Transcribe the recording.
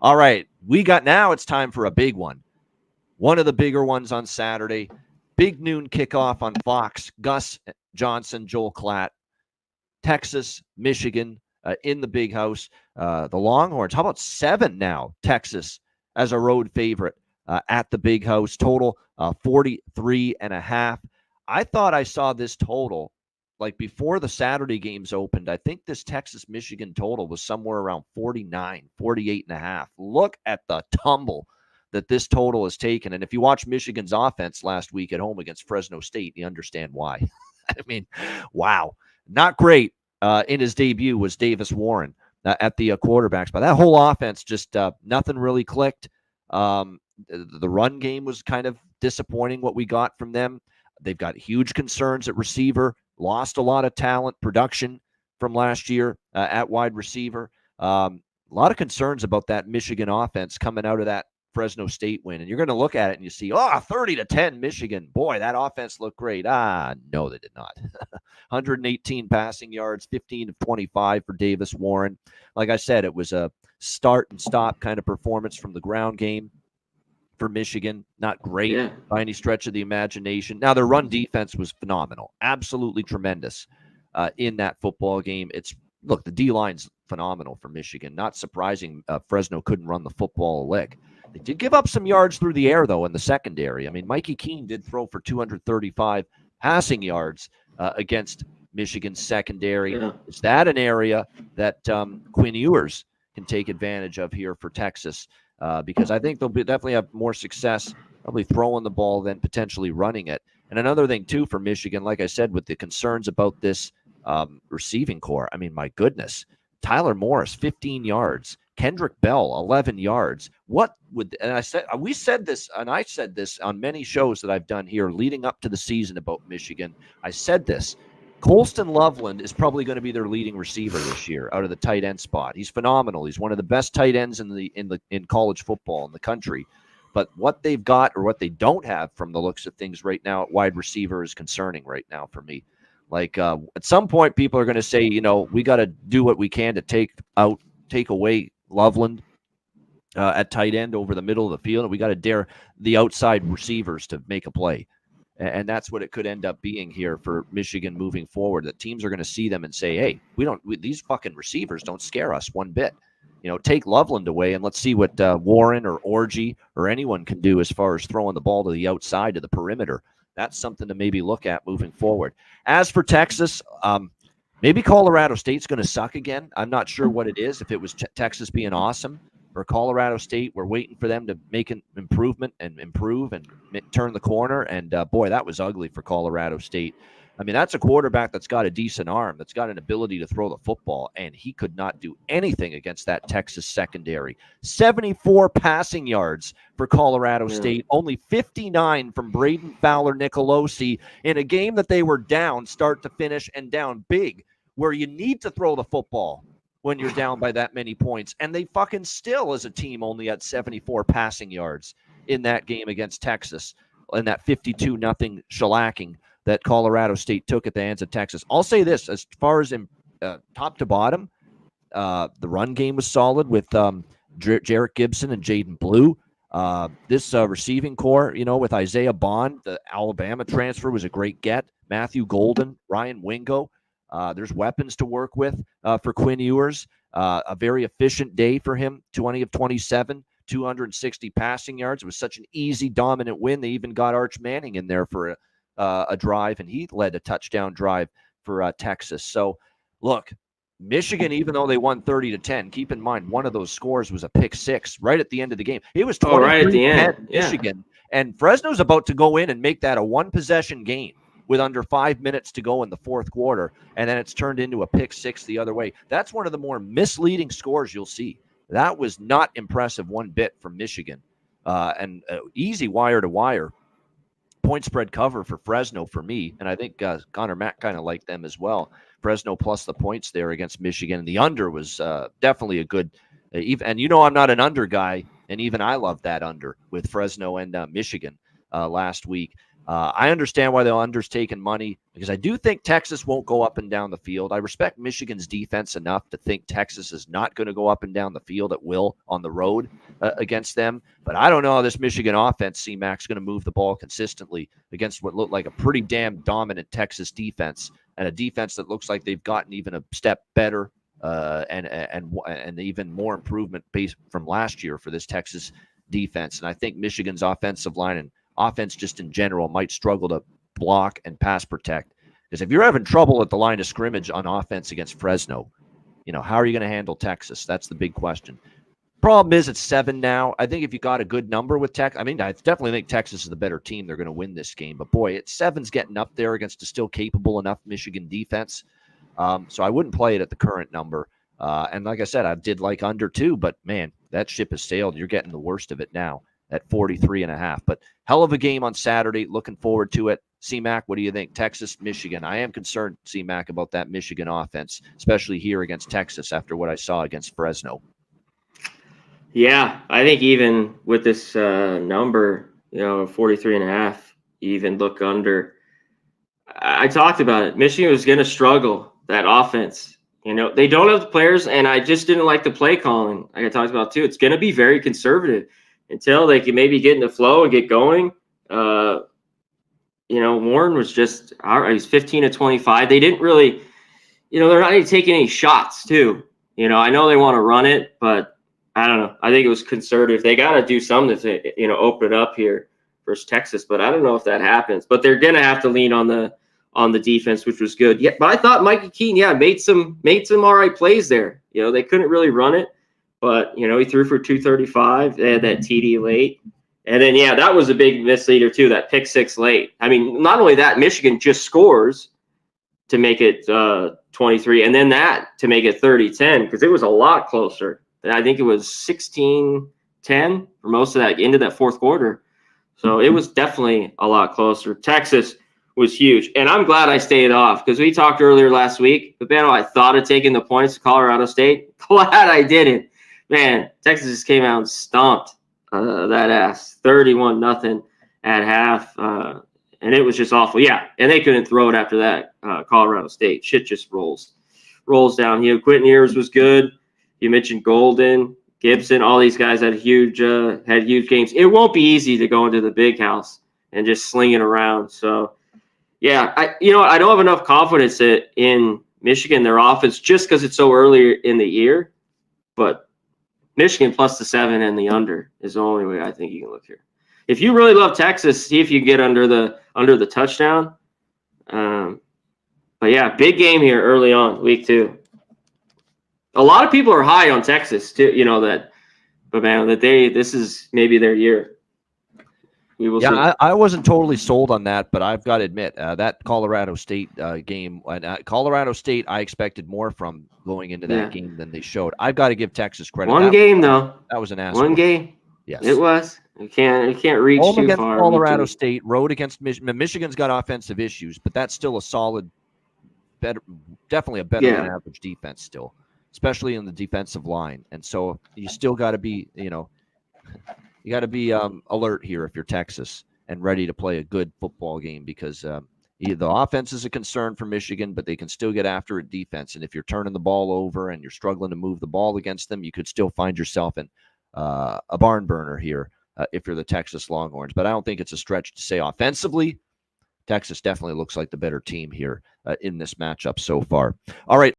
All right, now it's time for a big one. One of the bigger ones on Saturday. Big noon kickoff on Fox. Gus Johnson, Joel Klatt, Texas, Michigan in the big house. The Longhorns, how about 7 now? Texas as a road favorite at the big house. Total 43.5. I thought I saw this total like before the Saturday games opened. I think this Texas-Michigan total was somewhere around 49, 48.5. Look at the tumble that this total has taken. And if you watch Michigan's offense last week at home against Fresno State, you understand why. I mean, wow. Not great in his debut was Davis Warren at the quarterbacks. But that whole offense, just nothing really clicked. The run game was kind of disappointing what we got from them. They've got huge concerns at receiver, lost a lot of talent, production from last year at wide receiver. A lot of concerns about that Michigan offense coming out of that Fresno State win. And you're going to look at it and you see, 30-10 Michigan. Boy, that offense looked great. No, they did not. 118 passing yards, 15 of 25 for Davis Warren. Like I said, it was a start and stop kind of performance from the ground game for Michigan. Not great by any stretch of the imagination. Now, their run defense was phenomenal. Absolutely tremendous in that football game. Look, the D-line's phenomenal for Michigan. Not surprising Fresno couldn't run the football a lick. They did give up some yards through the air, though, in the secondary. I mean, Mikey Keene did throw for 235 passing yards against Michigan's secondary. Yeah. Is that an area that Quinn Ewers can take advantage of here for Texas? Because I think they'll definitely have more success probably throwing the ball than potentially running it. And another thing, too, for Michigan, like I said, with the concerns about this receiving core, I mean, my goodness. Tyler Morris, 15 yards. Kendrick Bell, 11 yards. I said this on many shows that I've done here leading up to the season about Michigan. I said this. Colston Loveland is probably going to be their leading receiver this year out of the tight end spot. He's phenomenal. He's one of the best tight ends in college football in the country. But what they've got or what they don't have from the looks of things right now at wide receiver is concerning right now for me. Like at some point, people are going to say, we got to do what we can to take away Loveland at tight end over the middle of the field. And we got to dare the outside receivers to make a play. And that's what it could end up being here for Michigan moving forward. That teams are going to see them and say, hey, these fucking receivers don't scare us one bit. Take Loveland away and let's see what Warren or Orgy or anyone can do as far as throwing the ball to the outside of the perimeter. That's something to maybe look at moving forward. As for Texas, maybe Colorado State's going to suck again. I'm not sure what it is. If it was Texas being awesome or Colorado State, we're waiting for them to make an improvement and improve and turn the corner. And, boy, that was ugly for Colorado State. I mean, that's a quarterback that's got a decent arm, that's got an ability to throw the football, and he could not do anything against that Texas secondary. 74 passing yards for Colorado State, only 59 from Braden Fowler-Nicolosi in a game that they were down start to finish and down big, where you need to throw the football when you're down by that many points. And they fucking still, as a team, only had 74 passing yards in that game against Texas in that 52-0 shellacking that Colorado State took at the hands of Texas. I'll say this, as far as top to bottom, the run game was solid with Jarek Gibson and Jaden Blue. This receiving core, with Isaiah Bond, the Alabama transfer, was a great get. Matthew Golden, Ryan Wingo. There's weapons to work with for Quinn Ewers. A very efficient day for him, 20 of 27, 260 passing yards. It was such an easy, dominant win. They even got Arch Manning in there for a drive, and he led a touchdown drive for Texas. So, look, Michigan, even though they won 30-10, keep in mind one of those scores was a pick six right at the end of the game. It was 20 right at the end. Michigan, and Fresno's about to go in and make that a one-possession game with under 5 minutes to go in the fourth quarter, and then it's turned into a pick six the other way. That's one of the more misleading scores you'll see. That was not impressive one bit from Michigan, and easy wire-to-wire point spread cover for Fresno for me, and I think Connor Mack kind of liked them as well. Fresno plus the points there against Michigan, and the under was definitely a good. And I'm not an under guy, and even I love that under with Fresno and Michigan last week. I understand why they'll undertaken money because I do think Texas won't go up and down the field. I respect Michigan's defense enough to think Texas is not going to go up and down the field at will on the road against them. But I don't know how this Michigan offense, C-Mac's going to move the ball consistently against what looked like a pretty damn dominant Texas defense, and a defense that looks like they've gotten even a step better and even more improvement based from last year for this Texas defense. And I think Michigan's offensive line and offense just in general might struggle to block and pass protect. Because if you're having trouble at the line of scrimmage on offense against Fresno, how are you going to handle Texas? That's the big question. Problem is it's 7 now. I think if you got a good number with Texas, I definitely think Texas is the better team. They're going to win this game. But boy, 7's getting up there against a still capable enough Michigan defense. So I wouldn't play it at the current number. And like I said, I did like under 2, but man, that ship has sailed. You're getting the worst of it now at 43.5. But hell of a game on Saturday. Looking forward to it. C-Mac, what do you think? Texas, Michigan. I am concerned, C-Mac, about that Michigan offense, especially here against Texas after what I saw against Fresno. Yeah, I think even with this number, 43.5, even look under. I talked about it. Michigan was going to struggle, that offense. They don't have the players, and I just didn't like the play calling. Like I talked about, too. It's going to be very conservative until they can maybe get in the flow and get going. Warren was just – he's 15 to 25. They didn't really – they're not even taking any shots, too. I know they want to run it, but I don't know. I think it was conservative. They got to do something to, open it up here versus Texas, but I don't know if that happens. But they're going to have to lean on the defense, which was good. Yeah, but I thought Mikey Keaton, made some all right plays there. They couldn't really run it, but he threw for 235. They had that TD late, and then that was a big misleader too. That pick 6 late. Not only that, Michigan just scores to make it 23, and then that to make it 30-10 because it was a lot closer. I think it was 16-10 for most of that into that fourth quarter. So it was definitely a lot closer. Texas was huge. And I'm glad I stayed off because we talked earlier last week. But, man, I thought of taking the points to Colorado State. Glad I didn't. Man, Texas just came out and stomped that ass. 31-0 at half. And it was just awful. Yeah, and they couldn't throw it after that, Colorado State. Shit just rolls down. Quentin Ewers was good. You mentioned Golden, Gibson, all these guys had huge games. It won't be easy to go into the big house and just sling it around. So, yeah, I don't have enough confidence in Michigan, their offense, just because it's so early in the year. But Michigan plus the 7 and the under is the only way I think you can look here. If you really love Texas, see if you can get under the touchdown. But yeah, big game here early on, week 2. A lot of people are high on Texas too, but man, this is maybe their year. We will see. I wasn't totally sold on that, but I've got to admit that Colorado State game, Colorado State, I expected more from going into that game than they showed. I've got to give Texas credit. One game though. That was an ass. One game. Yes, it was. You can't reach home too against far. Colorado State, road against Michigan. Michigan's got offensive issues, but that's still a solid, definitely a better than average defense still, especially in the defensive line. And so you still got to be, you got to be alert here if you're Texas and ready to play a good football game because the offense is a concern for Michigan, but they can still get after it defense. And if you're turning the ball over and you're struggling to move the ball against them, you could still find yourself in a barn burner here if you're the Texas Longhorns. But I don't think it's a stretch to say offensively, Texas definitely looks like the better team here in this matchup so far. All right.